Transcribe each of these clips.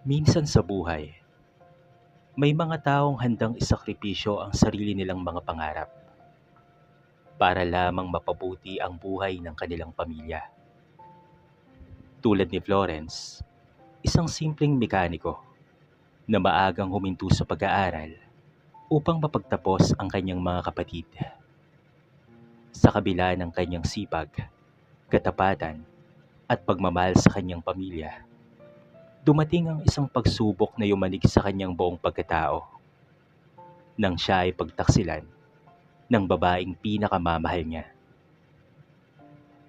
Minsan sa buhay, may mga taong handang isakripisyo ang sarili nilang mga pangarap para lamang mapabuti ang buhay ng kanilang pamilya. Tulad ni Florence, isang simpleng mekaniko na maagang huminto sa pag-aaral upang mapagtapos ang kanyang mga kapatid. Sa kabila ng kanyang sipag, katapatan at pagmamahal sa kanyang pamilya, dumating ang isang pagsubok na yumanig sa kanyang buong pagkatao nang siya ay pagtaksilan ng babaeng pinakamamahal niya.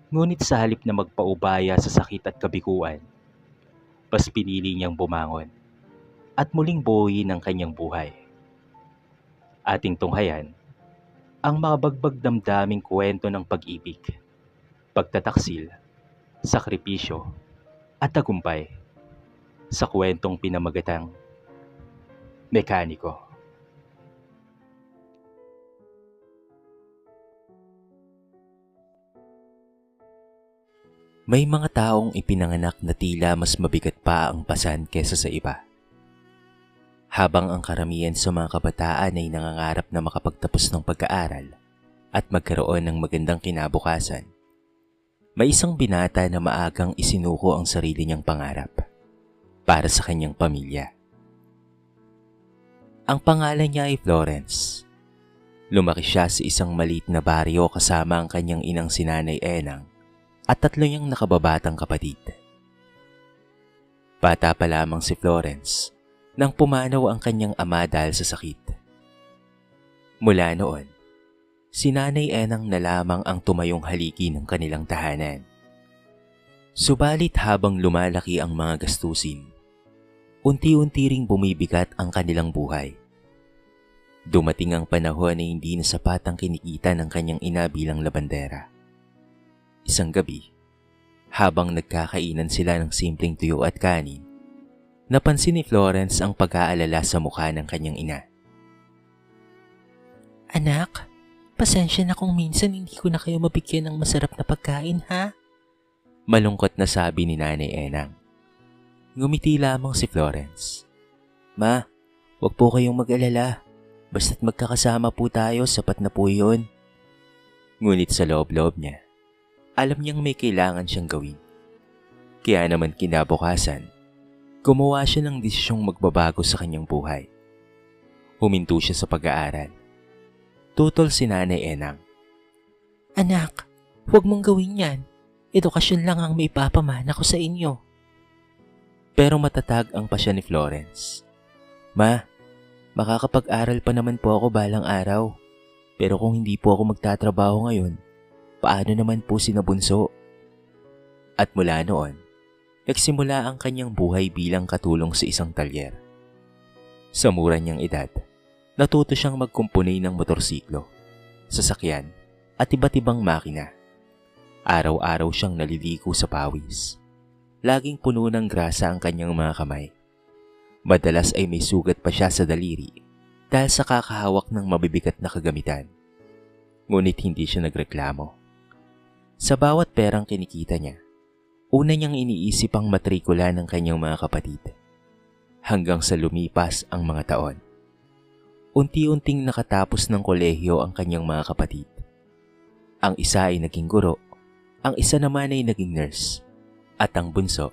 Ngunit sa halip na magpaubaya sa sakit at kabiguan, mas pinili niyang bumangon at muling buuin ang kanyang buhay. Ating tunghayan ang mabagbag damdaming kwento ng pag-ibig, pagtataksil, sakripisyo at tagumpay sa kwentong pinamagatang Mekaniko. May mga taong ipinanganak na tila mas mabigat pa ang pasan kesa sa iba. Habang ang karamihan sa mga kabataan ay nangangarap na makapagtapos ng pag-aaral at magkaroon ng magandang kinabukasan, may isang binata na maagang isinuko ang sarili niyang pangarap para sa kanyang pamilya. Ang pangalan niya ay Florence. Lumaki siya sa isang maliit na baryo kasama ang kanyang inang si Nanay Enang at tatlo niyang nakababatang kapatid. Bata pa lamang si Florence nang pumanaw ang kanyang ama dahil sa sakit. Mula noon, si Nanay Enang na lamang ang tumayong haligi ng kanilang tahanan. Subalit habang lumalaki ang mga gastusin, unti-unti ring bumibigat ang kanilang buhay. Dumating ang panahon na hindi na sapat ang kinikita ng kanyang ina bilang labandera. Isang gabi, habang nagkakainan sila ng simpleng tuyo at kanin, napansin ni Florence ang pag-aalala sa mukha ng kanyang ina. Anak, pasensya na kung minsan hindi ko na kayo mabigyan ng masarap na pagkain, ha? Malungkot na sabi ni Nanay Enang. Ngumiti lamang si Florence. Ma, wag po kayong mag-alala. Basta't magkakasama po tayo, sapat na po yun. Ngunit sa loob-loob niya, alam niyang may kailangan siyang gawin. Kaya naman kinabukasan, gumawa siya ng desisyong magbabago sa kanyang buhay. Huminto siya sa pag-aaral. Tutol si Nanay Enang. Anak, huwag mong gawin yan. Edukasyon lang ang may papamana ko sa inyo. Pero matatag ang pasya ni Florence. Ma, makakapag-aral pa naman po ako balang araw. Pero kung hindi po ako magtatrabaho ngayon, paano naman po sina Bunso? At mula noon, nagsimula ang kanyang buhay bilang katulong sa isang talyer. Sa mura niyang edad, natuto siyang magkumpuni ng motorsiklo, sasakyan at iba't ibang makina. Araw-araw siyang naliligo sa pawis. Laging puno ng grasa ang kanyang mga kamay. Madalas ay may sugat pa siya sa daliri dahil sa kakahawak ng mabibigat na kagamitan. Ngunit hindi siya nagreklamo. Sa bawat perang kinikita niya, una niyang iniisip ang matrikula ng kanyang mga kapatid. Hanggang sa lumipas ang mga taon. Unti-unting nakatapos ng kolehiyo ang kanyang mga kapatid. Ang isa ay naging guro, ang isa naman ay naging nurse, at ang bunso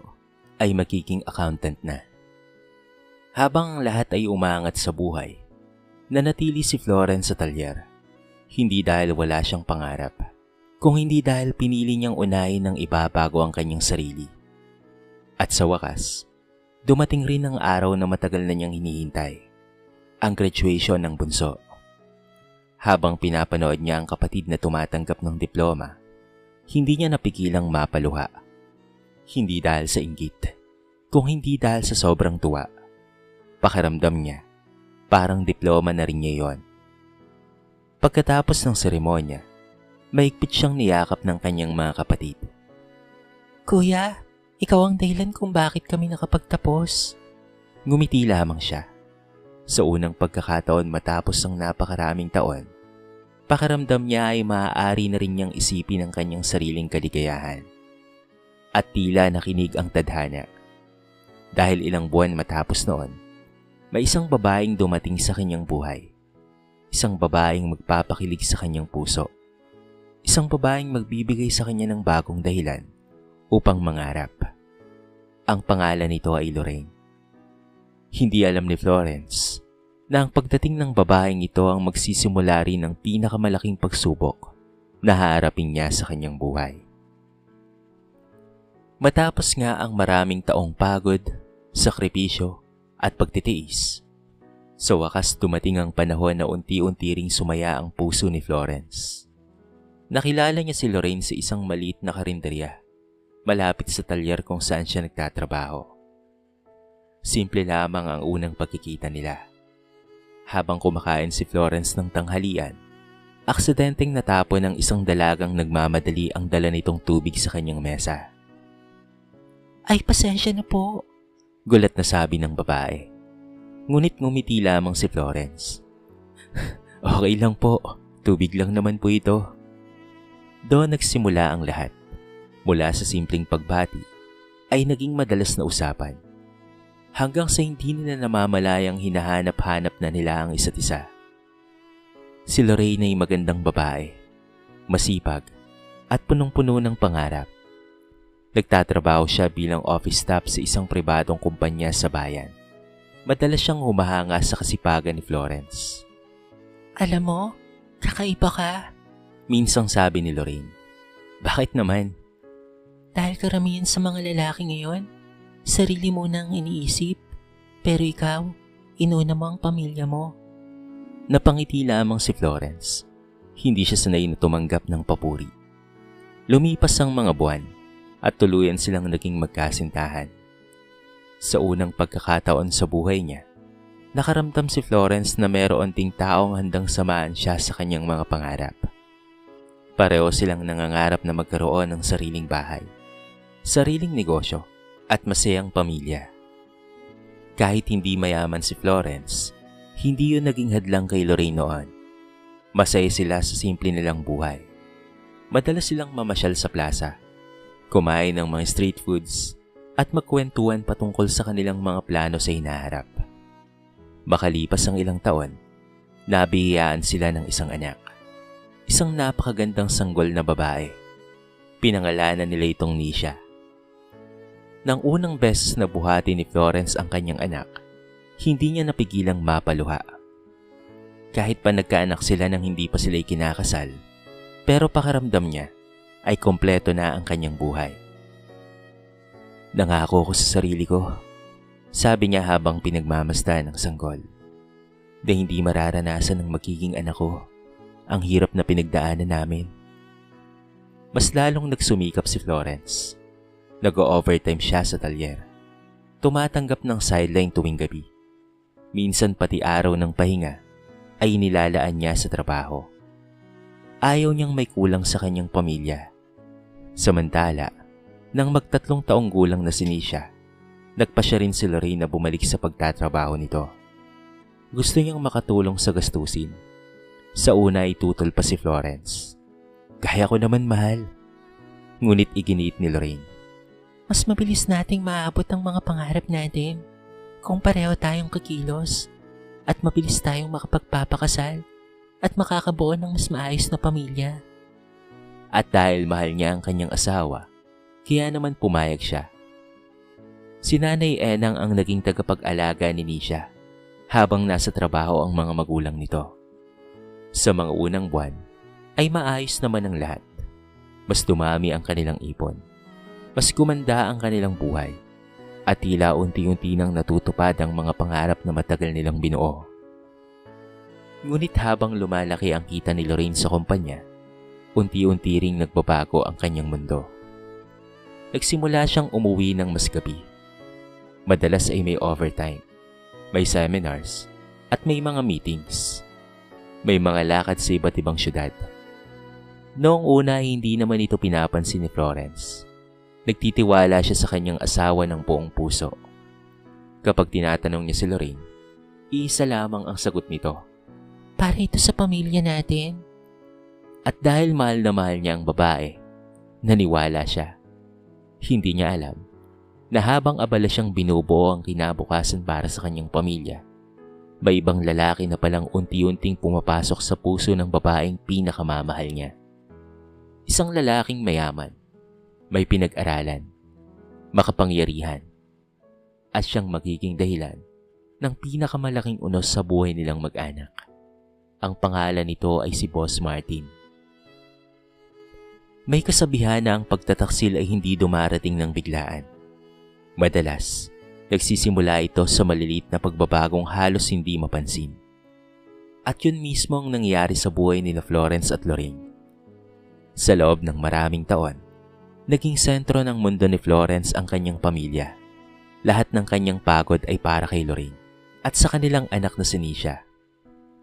ay magiging accountant na. Habang ang lahat ay umangat sa buhay, nanatili si Florence sa talyer. Hindi dahil wala siyang pangarap, kung hindi dahil pinili niyang unahin ng iba bago ang kanyang sarili. At sa wakas, dumating rin ang araw na matagal na niyang hinihintay, ang graduation ng bunso. Habang pinapanood niya ang kapatid na tumatanggap ng diploma, hindi niya napigilang mapaluha. Hindi dahil sa inggit, kung hindi dahil sa sobrang tuwa. Pakiramdam niya, parang diploma na rin niya yon. Pagkatapos ng seremonya, maigpit siyang niyakap ng kanyang mga kapatid. Kuya, ikaw ang dahilan kung bakit kami nakapagtapos. Ngumiti lamang siya. Sa unang pagkakataon matapos ang napakaraming taon, pakiramdam niya ay maaari na rin niyang isipin ang kanyang sariling kaligayahan. At tila nakinig ang tadhana. Dahil ilang buwan matapos noon, may isang babaeng dumating sa kanyang buhay. Isang babaeng magpapakilig sa kanyang puso. Isang babaeng magbibigay sa kanya ng bagong dahilan upang mangarap. Ang pangalan nito ay Lorraine. Hindi alam ni Florence na ang pagdating ng babaeng ito ang magsisimula rin ng pinakamalaking pagsubok na haharapin niya sa kanyang buhay. Matapos nga ang maraming taong pagod, sakripisyo at pagtitiis, sa wakas dumating ang panahon na unti-unti ring sumaya ang puso ni Florence. Nakilala niya si Lorraine sa isang maliit na karinderya, malapit sa talyer kung saan siya nagtatrabaho. Simple lamang ang unang pagkikita nila. Habang kumakain si Florence ng tanghalian, aksidenteng natapon ng isang dalagang nagmamadali ang dala nitong tubig sa kanyang mesa. Ay, pasensya na po. Gulat na sabi ng babae. Ngunit ngumiti lamang si Florence. Okay lang po, tubig lang naman po ito. Doon nagsimula ang lahat. Mula sa simpleng pagbati ay naging madalas na usapan. Hanggang sa hindi nila namamalayang hinahanap-hanap na nila ang isa't isa. Si Lorraine ay magandang babae, masipag at punong-puno ng pangarap. Nagtatrabaho siya bilang office staff sa isang pribadong kumpanya sa bayan. Madalas siyang humahanga sa kasipagan ni Florence. Alam mo, kakaiba ka. Minsang sabi ni Lorraine. Bakit naman? Dahil karamihan sa mga lalaki ngayon, sarili mo nang iniisip. Pero ikaw, inuna mo ang pamilya mo. Napangiti lamang si Florence. Hindi siya sanay na tumanggap ng papuri. Lumipas ang mga buwan at tuluyan silang naging magkasintahan. Sa unang pagkakataon sa buhay niya, nakaramdam si Florence na meron ding taong handang samahan siya sa kanyang mga pangarap. Pareho silang nangangarap na magkaroon ng sariling bahay, sariling negosyo at masayang pamilya. Kahit hindi mayaman si Florence, hindi yun naging hadlang kay Lorraine noon. Masaya sila sa simple nilang buhay. Madalas silang mamasyal sa plaza, kumain ng mga street foods, at magkwentuhan patungkol sa kanilang mga plano sa hinaharap. Makalipas ang ilang taon, nabihiyaan sila ng isang anak. Isang napakagandang sanggol na babae. Pinangalanan nila itong Nisha. Nang unang beses na buhati ni Florence ang kanyang anak, hindi niya napigilang mapaluha. Kahit pa nagkaanak sila nang hindi pa sila kinakasal, pero pakiramdam niya ay kompleto na ang kanyang buhay. Nangako ko sa sarili ko, sabi niya habang pinagmamasdan ng sanggol, na hindi mararanasan ng magiging anak ko ang hirap na pinagdaanan namin. Mas lalong nagsumikap si Florence. Nag-o-overtime siya sa talyer. Tumatanggap ng sideline tuwing gabi. Minsan pati araw ng pahinga ay inilalaan niya sa trabaho. Ayaw niyang may kulang sa kanyang pamilya. Samantala, nang magtatlong taong gulang na si Nisha, nagpasya rin si Lorraine na bumalik sa pagtatrabaho nito. Gusto niyang makatulong sa gastusin. Sa una ay tutol pa si Florence. Kaya ko naman, mahal. Ngunit iginiit ni Lorraine. Mas mabilis nating maabot ang mga pangarap natin kung pareho tayong kakilos at mabilis tayong makapagpapakasal at makakabuo ng mas maayos na pamilya. At dahil mahal niya ang kanyang asawa, kaya naman pumayag siya. Si Nanay Enang ang naging tagapag-alaga ni Nisha habang nasa trabaho ang mga magulang nito. Sa mga unang buwan ay maayos naman ang lahat. Mas dumami ang kanilang ipon. Mas gumanda ang kanilang buhay. At tila unti-unti nang natutupad ang mga pangarap na matagal nilang binuo. Ngunit habang lumalaki ang kita ni Lorraine sa kumpanya, unti-unti ring nagbabago ang kanyang mundo. Nagsimula siyang umuwi ng mas gabi. Madalas ay may overtime, may seminars, at may mga meetings. May mga lakad sa iba't ibang syudad. Noong una hindi naman ito pinapansin ni Florence. Nagtitiwala siya sa kanyang asawa ng buong puso. Kapag tinatanong niya si Lorraine, iisa lamang ang sagot nito. Para ito sa pamilya natin. At dahil mahal na mahal niya ang babae, naniwala siya. Hindi niya alam na habang abala siyang binubuo ang kinabukasan para sa kanyang pamilya, may ibang lalaki na palang unti-unting pumapasok sa puso ng babaeng pinakamamahal niya. Isang lalaking mayaman, may pinag-aralan, makapangyarihan, at siyang magiging dahilan ng pinakamalaking unos sa buhay nilang mag-anak. Ang pangalan nito ay si Boss Martin. May kasabihan na ang pagtataksil ay hindi dumarating ng biglaan. Madalas, nagsisimula ito sa maliliit na pagbabagong halos hindi mapansin. At yun mismo ang nangyari sa buhay nila Florence at Lorraine. Sa loob ng maraming taon, naging sentro ng mundo ni Florence ang kanyang pamilya. Lahat ng kanyang pagod ay para kay Lorraine at sa kanilang anak na si Nisha.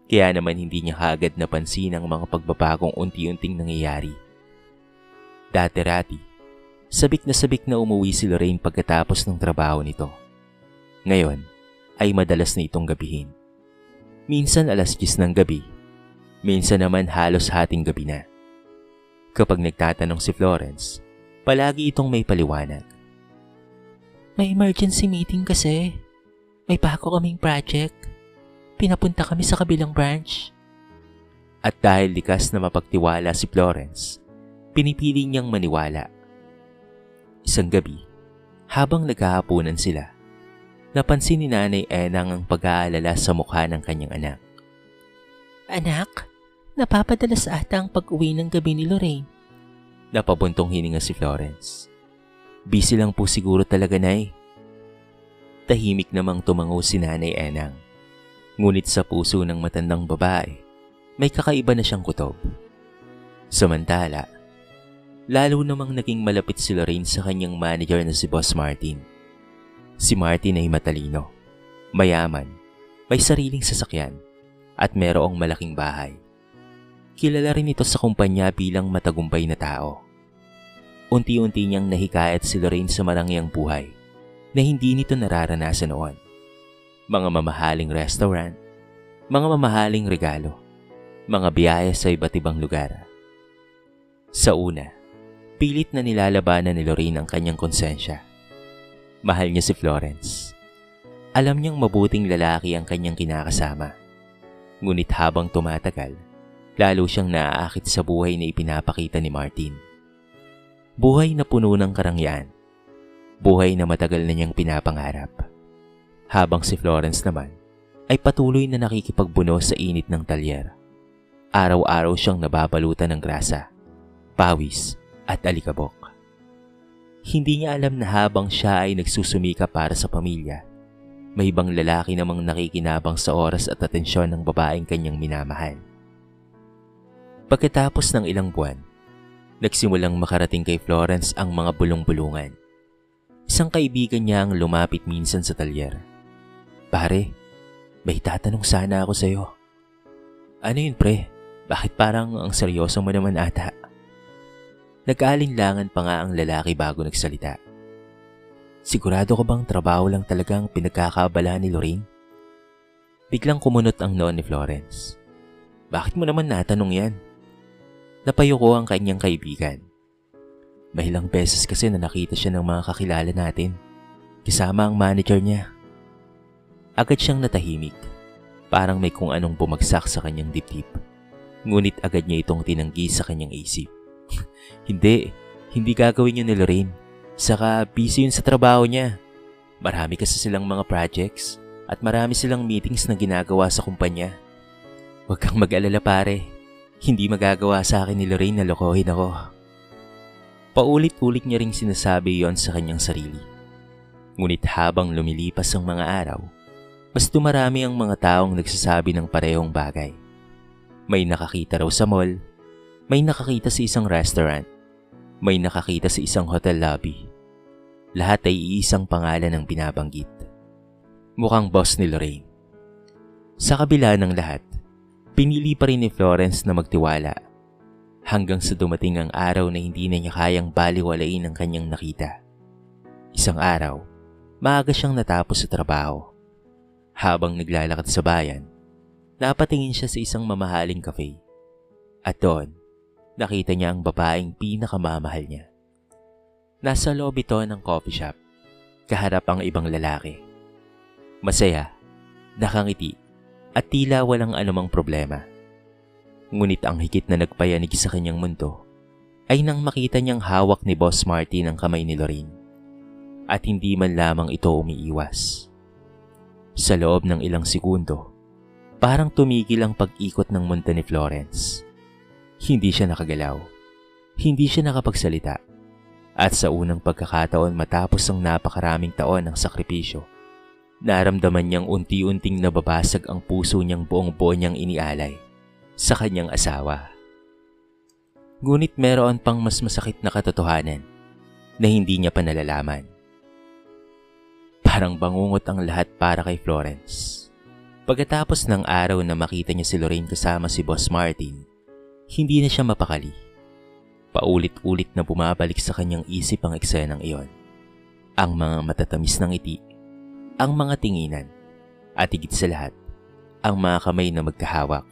Kaya naman hindi niya kaagad napansin ang mga pagbabagong unti-unting nangyayari. Dati-rati, sabik na umuwi si Lorraine pagkatapos ng trabaho nito. Ngayon, ay madalas na itong gabihin. Minsan 10:00 ng gabi, minsan naman halos hating gabi na. Kapag nagtatanong si Florence, palagi itong may paliwanag. May emergency meeting kasi. May bago kaming project. Pinapunta kami sa kabilang branch. At dahil likas na mapagtiwala si Florence, pinipili niyang maniwala. Isang gabi, habang naghahapunan sila, napansin ni Nanay Enang ang pag-aalala sa mukha ng kanyang anak. Anak, napapadalas ata ang pag-uwi ng gabi ni Lorraine. Napabuntong hininga si Florence. Busy lang po siguro talaga, Nay. Tahimik namang tumango si Nanay Enang. Ngunit sa puso ng matandang babae, may kakaiba na siyang kutob. Samantala, lalo namang naging malapit si Lorraine sa kanyang manager na si Boss Martin. Si Martin ay matalino, mayaman, may sariling sasakyan, at merong malaking bahay. Kilala rin ito sa kumpanya bilang matagumpay na tao. Unti-unti niyang nahikayat si Lorraine sa marangyang buhay na hindi nito nararanasan noon. Mga mamahaling restaurant, mga mamahaling regalo, mga biyaya sa iba't ibang lugar. Sa una, pilit na nilalabanan ni Lorraine ang kanyang konsensya. Mahal niya si Florence. Alam niyang mabuting lalaki ang kanyang kinakasama. Ngunit habang tumatagal, lalo siyang naaakit sa buhay na ipinapakita ni Martin. Buhay na puno ng karangyaan. Buhay na matagal na niyang pinapangarap. Habang si Florence naman ay patuloy na nakikipagbuno sa init ng talyer. Araw-araw siyang nababalutan ng grasa, pawis at alikabok. Hindi niya alam na habang siya ay nagsusumika para sa pamilya, may ibang lalaki namang nakikinabang sa oras at atensyon ng babaeng kanyang minamahal. Pagkatapos ng ilang buwan, nagsimulang makarating kay Florence ang mga bulong-bulungan. Isang kaibigan niya ang lumapit minsan sa talyer. Pare, may tatanong sana ako sa'yo. Ano yun, pre? Bakit parang ang seryoso mo naman ata? Nag-aalinlangan pa nga ang lalaki bago nagsalita. Sigurado ka bang trabaho lang talagang pinagkakaabala ni Lorraine? Biglang kumunot ang noon ni Florence. Bakit mo naman natanong yan? Napayuko ang kanyang kaibigan. May ilang beses kasi na nakita siya ng mga kakilala natin, kasama ang manager niya. Agad siyang natahimik, parang may kung anong bumagsak sa kanyang dibdib. Ngunit agad niya itong tinanggi sa kanyang isip. Hindi gagawin yun ni Lorraine. Saka busy yun sa trabaho niya. Marami kasi silang mga projects at marami silang meetings na ginagawa sa kumpanya. Huwag kang mag-alala pare, hindi magagawa sa akin ni Lorraine na lokohin ako. Paulit-ulit niya ring sinasabi yon sa kanyang sarili. Ngunit habang lumilipas ang mga araw, mas dumarami ang mga taong nagsasabi ng parehong bagay. May nakakita raw sa mall, may nakakita sa isang restaurant, may nakakita sa isang hotel lobby. Lahat ay iisang pangalan ang binabanggit. Mukhang boss ni Lorraine. Sa kabila ng lahat, pinili pa rin ni Florence na magtiwala. Hanggang sa dumating ang araw na hindi na niya kayang baliwalain ang kanyang nakita. Isang araw, maaga siyang natapos sa trabaho. Habang naglalakad sa bayan, napatingin siya sa isang mamahaling cafe. At doon, nakita niya ang babaeng pinakamamahal niya. Nasa loob ito ng coffee shop. kaharap ang ibang lalaki. Masaya, nakangiti, at tila walang anumang problema. Ngunit ang higit na nagpayanig sa kanyang mundo ay nang makita niyang hawak ni Boss Martin ang kamay ni Lorraine at hindi man lamang ito umiiwas. Sa loob ng ilang segundo, parang tumigil ang pag-ikot ng mundo ni Florence. Hindi siya nakagalaw, hindi siya nakapagsalita, at sa unang pagkakataon matapos ang napakaraming taon ng sakripisyo, naramdaman niyang unti-unting nababasag ang puso niyang buong-buo niyang inialay sa kanyang asawa. Ngunit meron pang mas masakit na katotohanan na hindi niya pa nalalaman. Parang bangungot ang lahat para kay Florence. Pagkatapos ng araw na makita niya si Lorraine kasama si Boss Martin, hindi na siya mapakali. Paulit-ulit na bumabalik sa kanyang isip ang eksenang iyon. Ang mga matatamis ng ngiti, ang mga tinginan, at higit sa lahat, ang mga kamay na magkahawak.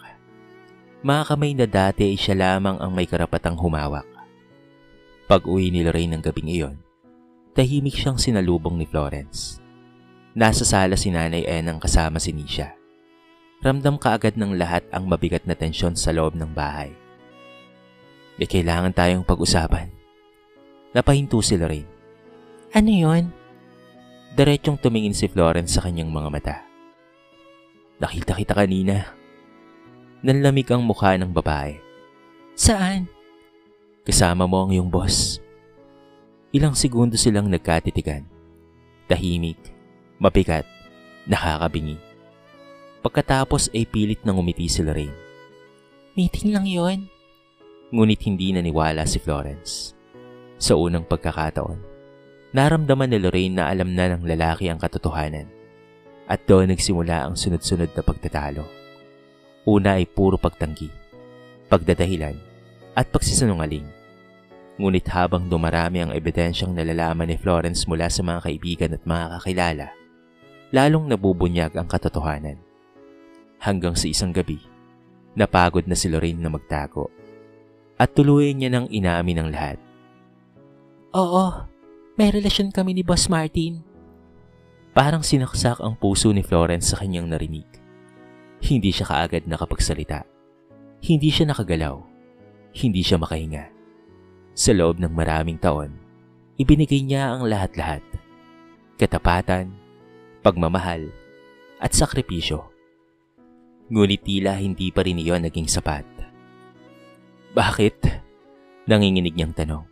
Mga kamay na dati ay siya lamang ang may karapatang humawak. Pag-uwi ni Lorraine ng gabing iyon, tahimik siyang sinalubong ni Florence. Nasa sala si Nanay Enang kasama si Nisha. Ramdam kaagad ng lahat ang mabigat na tensyon sa loob ng bahay. May kailangan tayong pag-usapan. Napahinto si Lorraine. Ano yon? Diretsyong tumingin si Florence sa kanyang mga mata. Nakita kita kanina. Nanlamig ang mukha ng babae. Saan? Kasama mo ang iyong boss. Ilang segundo silang nagkatitigan. Tahimik, mabigat, nakakabingi. Pagkatapos ay pilit nang umiti si Lorraine. Meeting lang yon. Ngunit hindi naniwala si Florence. Sa unang pagkakataon, naramdaman ni Lorraine na alam na ng lalaki ang katotohanan. At doon nagsimula ang sunod-sunod na pagtatalo. Una ay puro pagtanggi, pagdadahilan, at pagsisinungaling. Ngunit habang dumarami ang ebidensyang nalalaman ni Florence mula sa mga kaibigan at mga kakilala, lalong nabubunyag ang katotohanan. Hanggang sa isang gabi, napagod na si Lorraine na magtago at tuluyan niya nang inamin ang lahat. Oo, may relasyon kami ni Boss Martin. Parang sinaksak ang puso ni Florence sa kanyang narinig. Hindi siya kaagad nakapagsalita. Hindi siya nakagalaw. Hindi siya makahinga. Sa loob ng maraming taon, ibinigay niya ang lahat-lahat. Katapatan, pagmamahal, at sakripisyo. Ngunit tila hindi pa rin iyon naging sapat. Bakit? Nanginginig niyang tanong.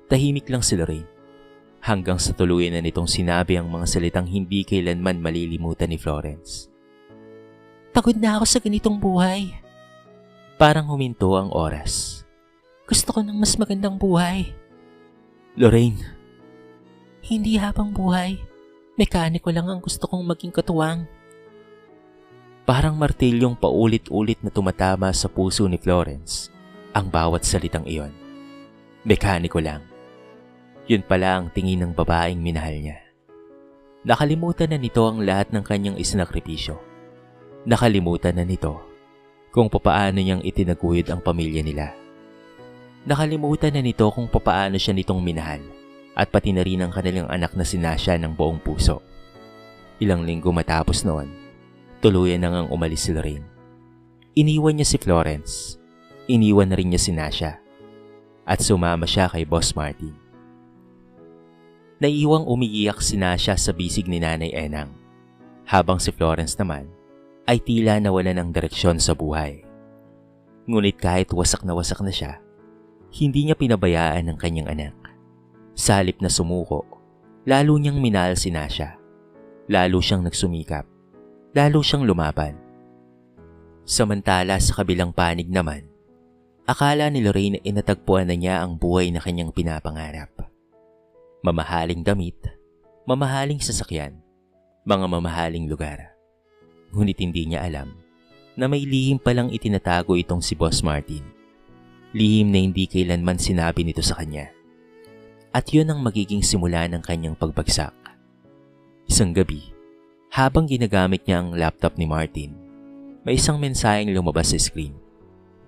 Tahimik lang si Lorraine. Hanggang sa tuluyan na nitong sinabi ang mga salitang hindi kailanman malilimutan ni Florence. Pagod na ako sa ganitong buhay. Parang huminto ang oras. Gusto ko ng mas magandang buhay. Lorraine. Hindi habang buhay. Mekaniko lang ang gusto kong maging katuwang. Parang martilyong paulit-ulit na tumatama sa puso ni Florence ang bawat salitang iyon. Mekaniko lang. Yun pala ang tingin ng babaeng minahal niya. Nakalimutan na nito ang lahat ng kanyang isinakripisyo. Nakalimutan na nito kung papaano niyang itinaguyod ang pamilya nila. Nakalimutan na nito kung papaano siya nitong minahal at pati na rin ang kanilang anak na si Nasha ng buong puso. Ilang linggo matapos noon, tuluyan na ngang umalis si Lorraine. Iniwan niya si Florence, iniwan na rin niya si Nasha, at sumama siya kay Boss Martin. Naiiwang umiiyak si Nasha sa bisig ni Nanay Enang, habang si Florence naman ay tila nawala ng direksyon sa buhay. Ngunit kahit wasak na siya, hindi niya pinabayaan ang kanyang anak. Sa halip na sumuko, lalo niyang minahal si Nasha. Lalo siyang nagsumikap. Lalo siyang lumaban. Samantala sa kabilang panig naman, akala ni Lorraine ay natagpuan na niya ang buhay na kanyang pinapangarap. Mamahaling damit, mamahaling sasakyan, mga mamahaling lugar. Ngunit hindi niya alam na may lihim palang itinatago itong si Boss Martin. Lihim na hindi kailanman sinabi nito sa kanya. At yun ang magiging simula ng kanyang pagbagsak. Isang gabi, habang ginagamit niya ang laptop ni Martin, may isang mensaheng lumabas sa screen.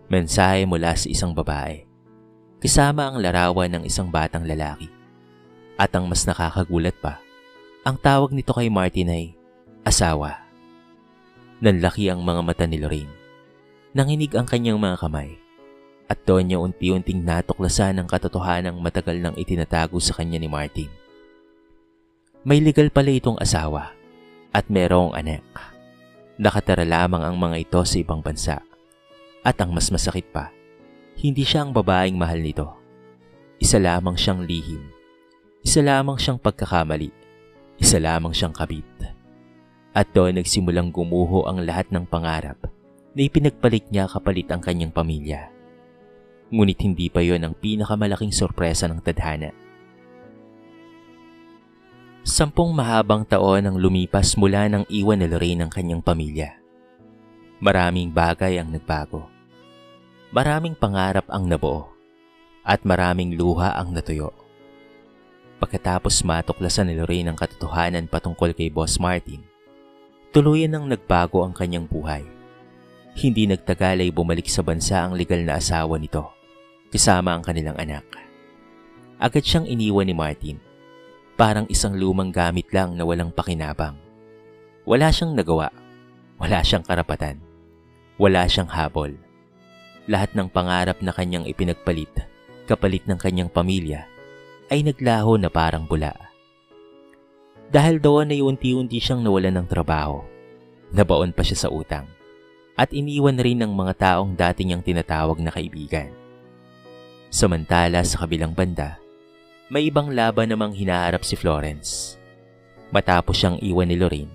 Mensahe mula sa isang babae, kasama ang larawan ng isang batang lalaki. At ang mas nakakagulat pa, Ang tawag nito kay Martin ay asawa. Nanlaki ang mga mata ni Lorraine. Nanginig ang kanyang mga kamay. At doon niya unti-unting natuklasan ang katotohanang matagal nang itinatago sa kanya ni Martin. May legal pala itong asawa at merong anak. Nakatara lamang ang mga ito sa ibang bansa. At ang mas masakit pa, hindi siya ang babaeng mahal nito. Isa lamang siyang lihim. Isa lamang siyang pagkakamali. Isa lamang siyang kabit. At doon nagsimulang gumuho ang lahat ng pangarap na ipinagpalit niya kapalit ang kanyang pamilya. Ngunit hindi pa yon ang pinakamalaking sorpresa ng tadhana. 10 mahabang taon ang lumipas mula nang iwan ni Lorraine ang kanyang pamilya. Maraming bagay ang nagbago. Maraming pangarap ang nabuo. At maraming luha ang natuyo. Pagkatapos matuklasan ni Lorraine ang katotohanan patungkol kay Boss Martin, tuluyan nang nagbago ang kanyang buhay. Hindi nagtagal ay bumalik sa bansa ang legal na asawa nito, kasama ang kanilang anak. Agad siyang iniwan ni Martin, parang isang lumang gamit lang na walang pakinabang. Wala siyang nagawa, wala siyang karapatan, wala siyang habol. Lahat ng pangarap na kanyang ipinagpalit, kapalit ng kanyang pamilya, ay naglaho na parang bula. Dahil doon ay unti-unti siyang nawalan ng trabaho, nabaon pa siya sa utang, at iniwan rin ng mga taong dati niyang tinatawag na kaibigan. Samantala sa kabilang banda, may ibang laban namang hinaharap si Florence. Matapos siyang iwan ni Lorraine,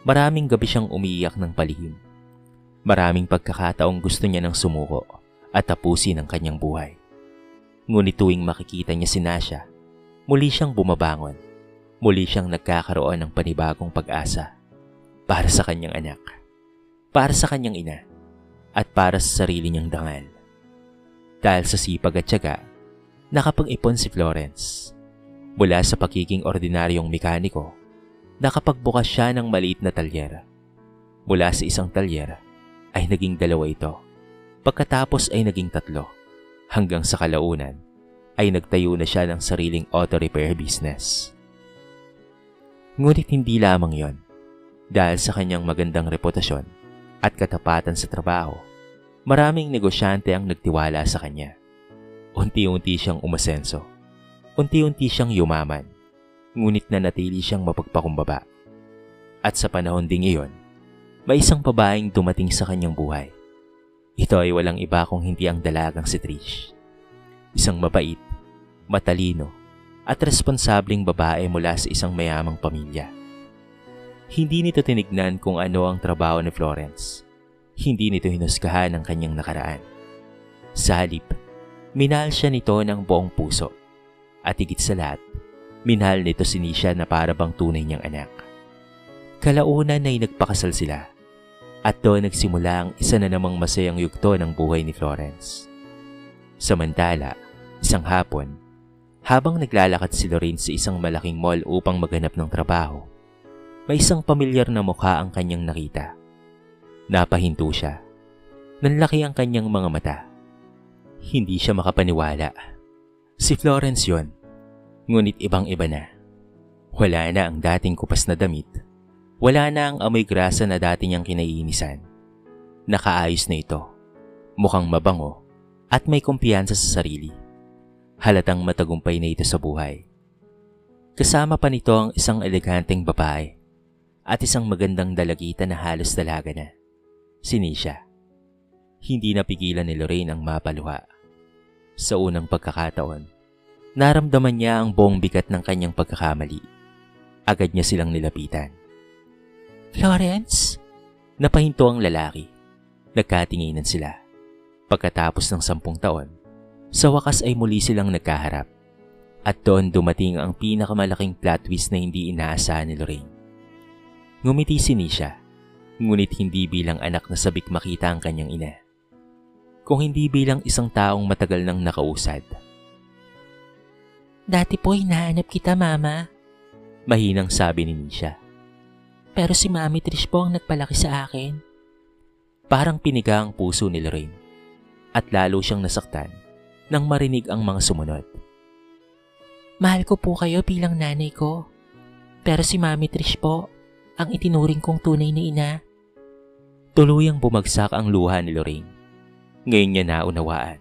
maraming gabi siyang umiiyak ng palihim. Maraming pagkakataong gusto niya ng sumuko at tapusin ang kanyang buhay. Ngunit tuwing makikita niya si Nasha, muli siyang bumabangon. Muli siyang nagkakaroon ng panibagong pag-asa para sa kanyang anak, para sa kanyang ina, at para sa sarili niyang dangal. Dahil sa sipag at tiyaga, nakapag-ipon si Florence. Mula sa pagiging ordinaryong mekaniko, nakapagbukas siya ng maliit na talyer. Mula sa isang talyer ay naging 2 ito. Pagkatapos ay naging 3, hanggang sa kalaunan ay nagtayo na siya ng sariling auto repair business. Ngunit hindi lamang yon. Dahil sa kanyang magandang reputasyon at katapatan sa trabaho, maraming negosyante ang nagtiwala sa kanya. Unti-unti siyang umasenso. Unti-unti siyang yumaman. Ngunit nanatili siyang mapagpakumbaba. At sa panahon ding iyon, may isang babaeng dumating sa kanyang buhay. Ito ay walang iba kung hindi ang dalagang si Trish. Isang mabait, matalino, at responsableng babae mula sa isang mayamang pamilya. Hindi nito tinignan kung ano ang trabaho ni Florence. Hindi nito hinusgahan ang kanyang nakaraan. Sa halip, minahal siya nito ng buong puso. At higit sa lahat, minahal nito si Nisha na para bang tunay niyang anak. Kalaunan ay nagpakasal sila. At doon nagsimula ang isa na namang masayang yugto ng buhay ni Florence. Samantala, isang hapon, habang naglalakad si Lorraine sa isang malaking mall upang maghanap ng trabaho, may isang pamilyar na mukha ang kanyang nakita. Napahinto siya. Nanlaki ang kanyang mga mata. Hindi siya makapaniwala. Si Florence yon, ngunit ibang-iba na. Wala na ang dating kupas na damit. Wala na ang amoy grasa na dati niyang kinaiinisan. Nakaayos na ito. Mukhang mabango at may kumpiyansa sa sarili. Halatang matagumpay na ito sa buhay. Kasama pa nito ang isang eleganteng babae at isang magandang dalagita na halos dalaga na, si Nisha. Hindi napigilan ni Lorraine ang mapaluha. Sa unang pagkakataon, naramdaman niya ang buong bigat ng kanyang pagkakamali. Agad niya silang nilapitan. Florence? Napahinto ang lalaki. Nagkatinginan sila. Pagkatapos ng 10 taon, sa wakas ay muli silang nagkaharap. At doon dumating ang pinakamalaking plot twist na hindi inaasahan ni Lorraine. Ngumiti si Nisha, ngunit hindi bilang anak na sabik makita ang kanyang ina, kung hindi bilang isang taong matagal nang nakausad. Dati po hinahanap kita, Mama. Mahinang sabi ni Nisha. Pero si Mami Trish po ang nagpalaki sa akin. Parang piniga ang puso ni Lorraine at lalo siyang nasaktan nang marinig ang mga sumunod. Mahal ko po kayo bilang nanay ko. Pero si Mami Trish po, ang itinuring kong tunay na ina. Tuluyang bumagsak ang luha ni Lorraine. Ngayon niya naunawaan.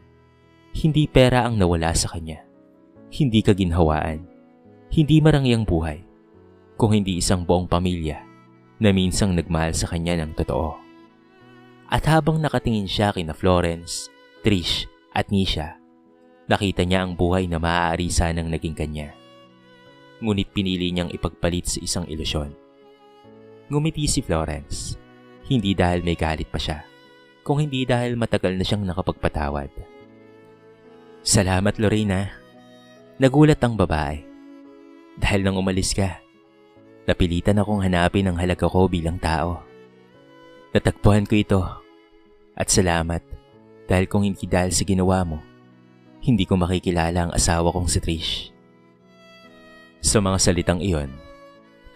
Hindi pera ang nawala sa kanya. Hindi kaginhawaan. Hindi marangyang buhay. Kung hindi isang buong pamilya na minsang nagmahal sa kanya ng totoo. At habang nakatingin siya kina Florence, Trish at Nisha, nakita niya ang buhay na maaari sanang naging kanya. Ngunit pinili niyang ipagpalit sa isang ilusyon. Ngumiti si Florence, hindi dahil may galit pa siya, kung hindi dahil matagal na siyang nakapagpatawad. Salamat, Lorena. Nagulat ang babae. Dahil nang umalis ka, napilitan akong hanapin ang halaga ko bilang tao. Natagpuan ko ito. At salamat dahil kung hindi dahil sa ginawa mo, hindi ko makikilala ang asawa kong si Trish. Sa mga salitang iyon,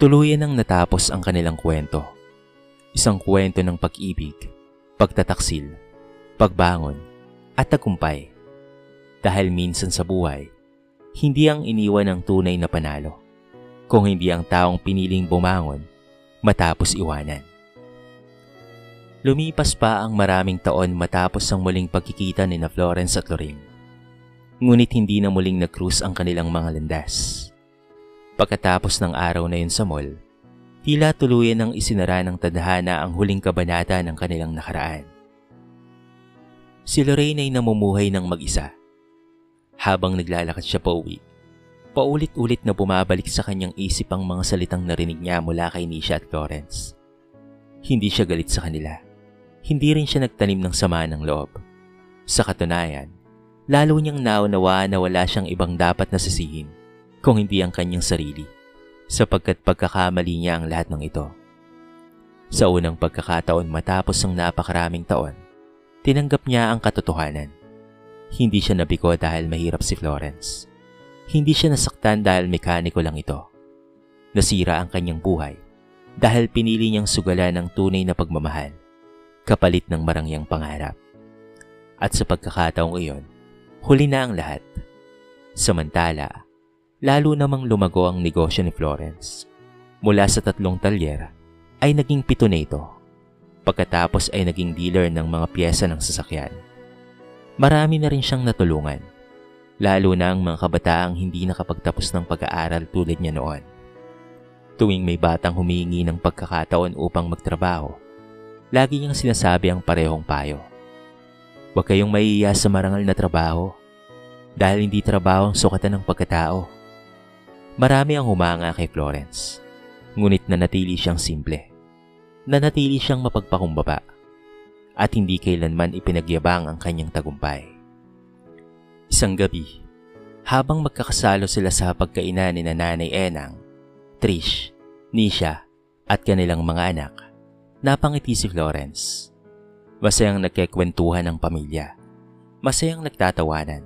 tuluyan nang natapos ang kanilang kwento. Isang kwento ng pag-ibig, pagtataksil, pagbangon, at tagumpay. Dahil minsan sa buhay, hindi ang iniwan ang tunay na panalo, kung hindi ang taong piniling bumangon matapos iwanan. Lumipas pa ang maraming taon matapos ang muling pagkikita ni na Florence at Lorraine. Ngunit hindi na muling nag-cruise ang kanilang mga landas. Pagkatapos ng araw na yun sa mall, tila tuluyan ng isinara ng tadhana ang huling kabanata ng kanilang nakaraan. Si Lorraine ay namumuhay ng mag-isa. Habang naglalakad siya pauwi, paulit-ulit na bumabalik sa kanyang isip ang mga salitang narinig niya mula kay Nisha at Florence. Hindi siya galit sa kanila. Hindi rin siya nagtanim ng sama ng loob. Sa katunayan, lalo niyang naunawaan na wala siyang ibang dapat na sisihin kung hindi ang kanyang sarili, sapagkat pagkakamali niya ang lahat ng ito. Sa unang pagkakataon matapos ang napakaraming taon, tinanggap niya ang katotohanan. Hindi siya nabigo dahil mahirap si Florence. Hindi siya nasaktan dahil mekaniko lang ito. Nasira ang kanyang buhay dahil pinili niyang sugalan ng tunay na pagmamahal, kapalit ng marangyang pangarap. At sa pagkakataong iyon, huli na ang lahat. Samantala, lalo namang lumago ang negosyo ni Florence. Mula sa 3 talyer, ay naging 7 na ito. Pagkatapos ay naging dealer ng mga piyesa ng sasakyan. Marami na rin siyang natulungan, lalo na ang mga kabataang hindi nakapagtapos ng pag-aaral tulad niya noon. Tuwing may batang humihingi ng pagkakataon upang magtrabaho, lagi niyang sinasabi ang parehong payo. Huwag kayong maiiya sa marangal na trabaho, dahil hindi trabaho ang sukatan ng pagkatao. Marami ang humanga kay Florence, ngunit nanatili siyang simple. Nanatili siyang mapagpakumbaba, at hindi kailanman ipinagyabang ang kanyang tagumpay. Isang gabi, habang magkakasalo sila sa pagkainan ni Nanay Enang, Trish, Nisha, at kanilang mga anak, napangiti si Florence. Masayang nagkikwentuhan ng pamilya. Masayang nagtatawanan.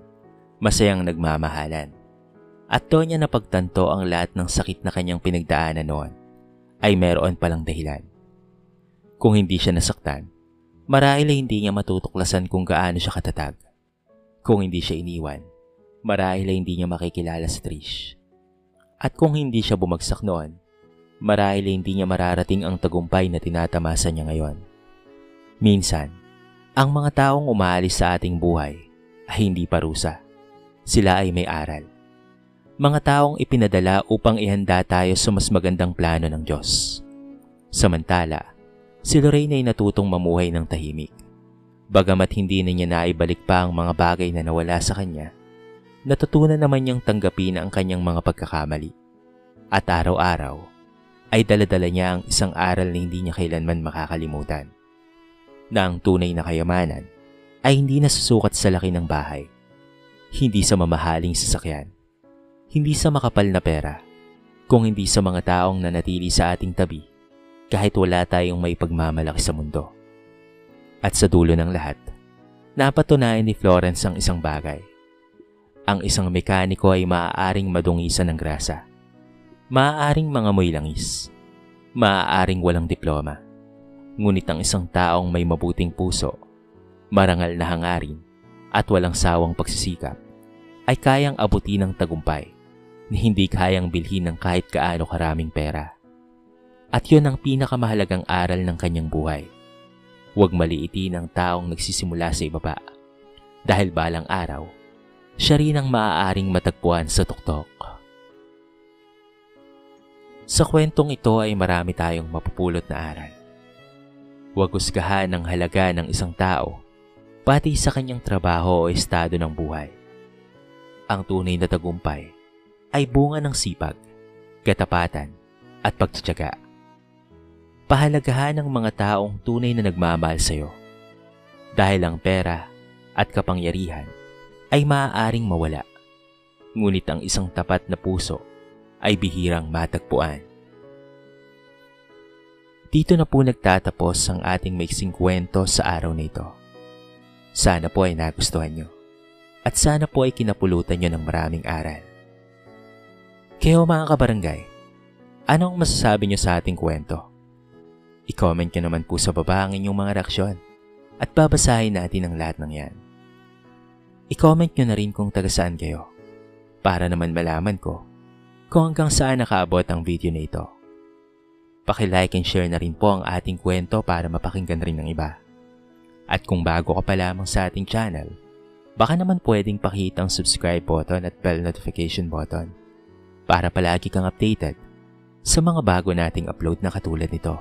Masayang nagmamahalan. At doon niya napagtanto ang lahat ng sakit na kanyang pinagdaanan noon ay meron palang dahilan. Kung hindi siya nasaktan, marahil ay hindi niya matutuklasan kung gaano siya katatag. Kung hindi siya iniwan, marahil ay hindi niya makikilala si Trish. At kung hindi siya bumagsak noon, marahil ay hindi niya mararating ang tagumpay na tinatamasa niya ngayon. Minsan, ang mga taong umaalis sa ating buhay ay hindi parusa. Sila ay may aral. Mga taong ipinadala upang ihanda tayo sa mas magandang plano ng Diyos. Samantala, si Lorraine ay natutong mamuhay ng tahimik. Bagamat hindi na niya naibalik pa ang mga bagay na nawala sa kanya, natutunan naman niyang tanggapin ang kanyang mga pagkakamali. At araw-araw, ay daladala niya ang isang aral na hindi niya kailanman makakalimutan. Na ang tunay na kayamanan ay hindi nasusukat sa laki ng bahay, hindi sa mamahaling sasakyan, hindi sa makapal na pera, kung hindi sa mga taong nanatili sa ating tabi kahit wala tayong may pagmamalaki sa mundo. At sa dulo ng lahat, napatunayan ni Florence ang isang bagay. Ang isang mekaniko ay maaaring madungisan ng grasa, maaaring mangamoy langis, maaaring walang diploma. Ngunit ang isang taong may mabuting puso, marangal na hangarin, at walang sawang pagsisikap, ay kayang abutin ng tagumpay na hindi kayang bilhin ng kahit gaano karaming pera. At yun ang pinakamahalagang aral ng kanyang buhay. Huwag maliitin ang taong nagsisimula sa ibaba. Dahil balang araw, siya rin ang maaaring matagpuan sa tuktok. Sa kwentong ito ay marami tayong mapupulot na aral. Huwag husgahan ang halaga ng isang tao, pati sa kanyang trabaho o estado ng buhay. Ang tunay na tagumpay ay bunga ng sipag, katapatan, at pagtitiyaga. Pahalagahan ang mga taong tunay na nagmamahal sa iyo. Dahil ang pera at kapangyarihan ay maaaring mawala. Ngunit ang isang tapat na puso ay bihirang matagpuan. Dito na po nagtatapos ang ating maiksing kwento sa araw na ito. Sana po ay nagustuhan nyo. At sana po ay kinapulutan nyo ng maraming aral. Kayo mga kabarangay, anong masasabi nyo sa ating kwento? I-comment nyo naman po sa baba ang inyong mga reaksyon at babasahin natin ang lahat ng yan. I-comment nyo na rin kung taga saan kayo para naman malaman ko kung hanggang saan nakaabot ang video na ito. Paki-like and share na rin po ang ating kwento para mapakinggan rin ng iba. At kung bago ka pa lamang sa ating channel, baka naman pwedeng pakihit ang subscribe button at bell notification button para palagi kang updated sa mga bago nating upload na katulad nito.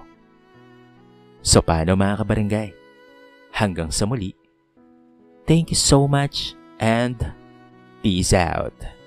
So paano mga kabarangay? Hanggang sa muli. Thank you so much and peace out.